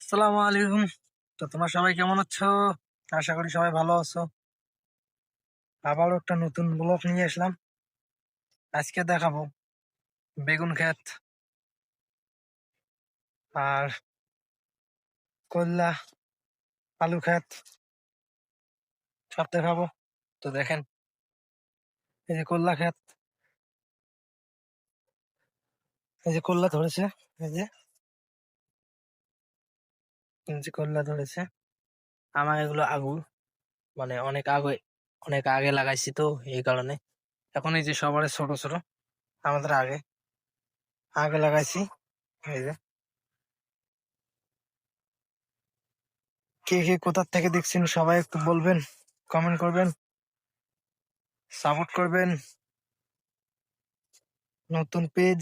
আসসালামু আলাইকুম। তো তোমরা সবাই কেমন আছো? আশা করি সবাই ভালো আছো। আবারও একটা নতুন ব্লগ নিয়ে আসলাম। আজকে দেখাবো বেগুন ক্ষেত আর করলা, আলু ক্ষেত সব দেখাবো। তো দেখেন, এই যে করলা ক্ষেত, এই যে করলা ধরেছে, এই যে এই যে করলা ধরেছে। আমার এগুলো আগুর, মানে অনেক আগে লাগাইছি, তো এই কারণে এখন এই যে সবার ছোট ছোট, আমাদের আগে আগে লাগাইছি। এই যে কে কে কোথা থেকে দেখছেন সবাই একটু বলবেন, কমেন্ট করবেন, সাপোর্ট করবেন। নতুন পেজ,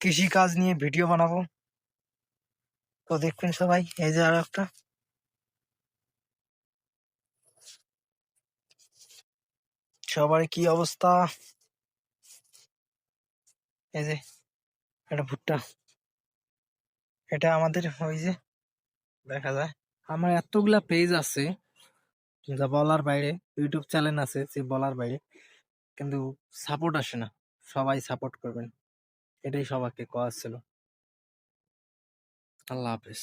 কৃষি কাজ নিয়ে ভিডিও বানাবো, তো দেখবেন সবাই। এই যে আরো একটা, সবার কি অবস্থা। এই যে একটা ভুট্টা, এটা আমাদের ওই যে দেখা যায়। আমার এতগুলা পেজ আছে যা বলার বাইরে, ইউটিউব চ্যানেল আছে যে বলার বাইরে, কিন্তু সাপোর্ট আসে না। সবাই সাপোর্ট করবেন, এটাই সবাইকে কোয়া ছিল। আল্লাহ হাফেজ।